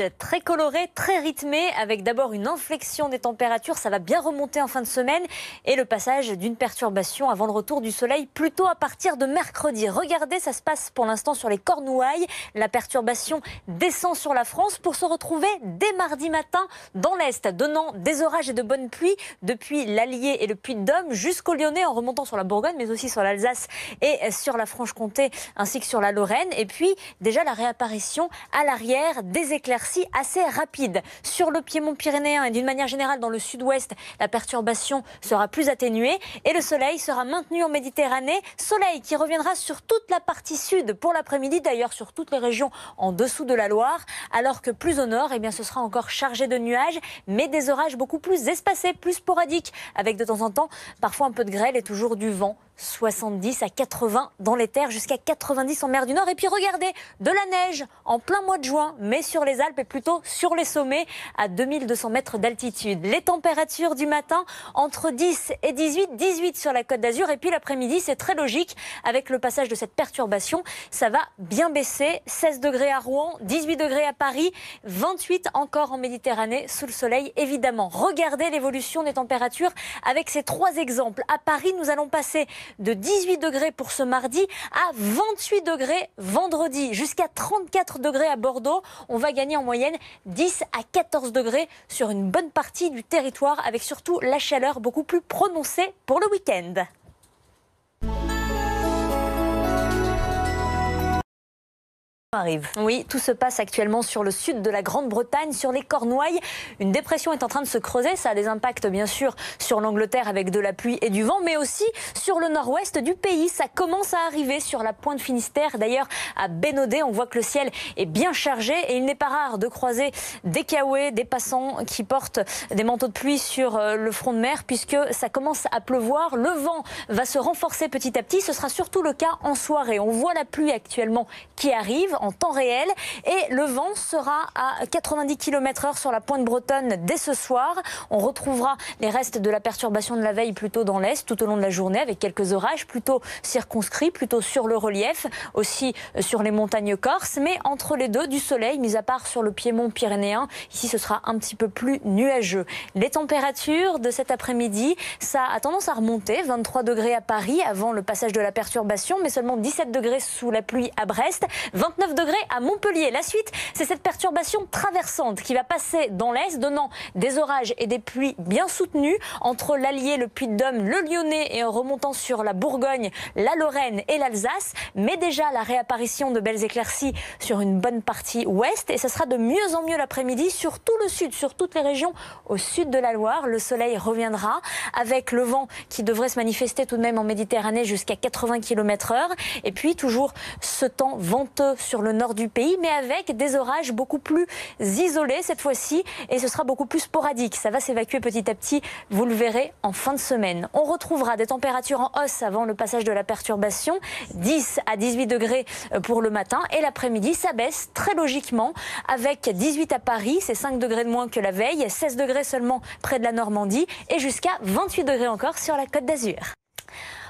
dimanche très coloré, très rythmé, avec d'abord une inflexion des températures. Ça va bien remonter en fin de semaine et le passage d'une perturbation avant le retour du soleil plutôt à partir de mercredi. Regardez, ça se passe pour l'instant sur les Cornouailles. La perturbation descend sur la France pour se retrouver dès mardi matin dans l'Est, donnant des orages et de bonnes pluies depuis l'Allier et le Puy-de-Dôme jusqu'au Lyonnais en remontant sur la Bourgogne, mais aussi sur l'Alsace et sur la Franche-Comté ainsi que sur la Lorraine. Et puis déjà la réapparition à l'arrière des éclaircies assez rapides. Sur le piémont pyrénéen et d'une manière générale dans le sud-ouest, la perturbation sera plus atténuée et le soleil sera maintenu en Méditerranée. Soleil qui reviendra sur toute la partie sud pour l'après-midi, d'ailleurs sur toutes les régions en dessous de la Loire, alors que plus au nord, eh bien, ce sera encore chargé de nuages, mais des orages beaucoup plus espacés, plus sporadiques, avec de temps en temps parfois un peu de grêle et toujours du vent. 70 à 80 dans les terres, jusqu'à 90 en mer du Nord. Et puis regardez, de la neige en plein mois de juin, mais sur les Alpes et plutôt sur les sommets à 2200 mètres d'altitude. Les températures du matin entre 10 et 18, 18 sur la Côte d'Azur. Et puis l'après-midi, c'est très logique avec le passage de cette perturbation. Ça va bien baisser, 16 degrés à Rouen, 18 degrés à Paris, 28 encore en Méditerranée sous le soleil évidemment. Regardez l'évolution des températures avec ces trois exemples. À Paris, nous allons passer de 18 degrés pour ce mardi à 28 degrés vendredi, jusqu'à 34 degrés à Bordeaux. On va gagner en moyenne 10 à 14 degrés sur une bonne partie du territoire, avec surtout la chaleur beaucoup plus prononcée pour le week-end. Arrive. Oui, tout se passe actuellement sur le sud de la Grande-Bretagne, sur les Cornouailles. Une dépression est en train de se creuser. Ça a des impacts bien sûr sur l'Angleterre avec de la pluie et du vent, mais aussi sur le nord-ouest du pays. Ça commence à arriver sur la pointe Finistère. D'ailleurs, à Bénodet, on voit que le ciel est bien chargé et il n'est pas rare de croiser des Kaoués, des passants qui portent des manteaux de pluie sur le front de mer, puisque ça commence à pleuvoir. Le vent va se renforcer petit à petit. Ce sera surtout le cas en soirée. On voit la pluie actuellement qui arrive en temps réel et le vent sera à 90 km/h sur la pointe bretonne dès ce soir. On retrouvera les restes de la perturbation de la veille plutôt dans l'est tout au long de la journée, avec quelques orages plutôt circonscrits, plutôt sur le relief, aussi sur les montagnes corses, mais entre les deux du soleil, mis à part sur le piémont pyrénéen. Ici ce sera un petit peu plus nuageux. Les températures de cet après-midi, ça a tendance à remonter, 23 degrés à Paris avant le passage de la perturbation, mais seulement 17 degrés sous la pluie à Brest, 29 degrés à Montpellier. La suite, c'est cette perturbation traversante qui va passer dans l'est, donnant des orages et des pluies bien soutenues entre l'Allier, le Puy-de-Dôme, le Lyonnais et en remontant sur la Bourgogne, la Lorraine et l'Alsace. Mais déjà la réapparition de belles éclaircies sur une bonne partie ouest et ça sera de mieux en mieux l'après-midi sur tout le sud, sur toutes les régions au sud de la Loire. Le soleil reviendra avec le vent qui devrait se manifester tout de même en Méditerranée jusqu'à 80 km/h. Et puis toujours ce temps venteux sur le nord du pays, mais avec des orages beaucoup plus isolés cette fois-ci et ce sera beaucoup plus sporadique. Ça va s'évacuer petit à petit, vous le verrez en fin de semaine. On retrouvera des températures en hausse avant le passage de la perturbation, 10 à 18 degrés pour le matin et l'après-midi ça baisse très logiquement avec 18 à Paris, c'est 5 degrés de moins que la veille, 16 degrés seulement près de la Normandie et jusqu'à 28 degrés encore sur la Côte d'Azur.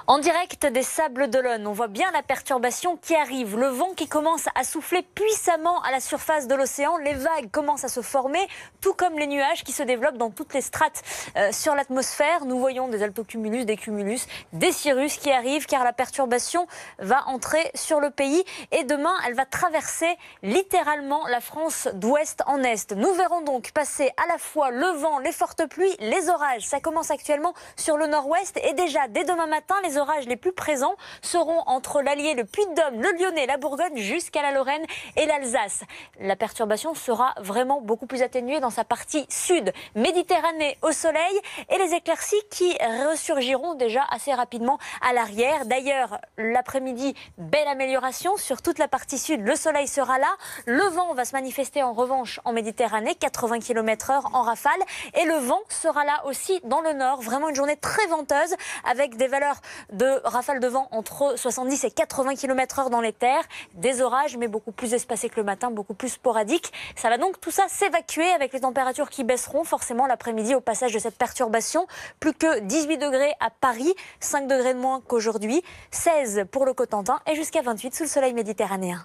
En direct des Sables d'Olonne, on voit bien la perturbation qui arrive. Le vent qui commence à souffler puissamment à la surface de l'océan. Les vagues commencent à se former, tout comme les nuages qui se développent dans toutes les strates sur l'atmosphère. Nous voyons des altocumulus, des cumulus, des cirrus qui arrivent car la perturbation va entrer sur le pays. Et demain, elle va traverser littéralement la France d'ouest en est. Nous verrons donc passer à la fois le vent, les fortes pluies, les orages. Ça commence actuellement sur le nord-ouest et déjà dès demain matin, les orages les plus présents seront entre l'Allier, le Puy-de-Dôme, le Lyonnais, la Bourgogne jusqu'à la Lorraine et l'Alsace. La perturbation sera vraiment beaucoup plus atténuée dans sa partie sud, Méditerranée au soleil et les éclaircies qui ressurgiront déjà assez rapidement à l'arrière. D'ailleurs, l'après-midi, belle amélioration sur toute la partie sud. Le soleil sera là, le vent va se manifester en revanche en Méditerranée, 80 km/h en rafale et le vent sera là aussi dans le nord. Vraiment une journée très venteuse avec des valeurs de rafales de vent entre 70 et 80 km/h dans les terres. Des orages, mais beaucoup plus espacés que le matin, beaucoup plus sporadiques. Ça va donc tout ça s'évacuer avec les températures qui baisseront forcément l'après-midi au passage de cette perturbation. Plus que 18 degrés à Paris, 5 degrés de moins qu'aujourd'hui, 16 pour le Cotentin et jusqu'à 28 sous le soleil méditerranéen.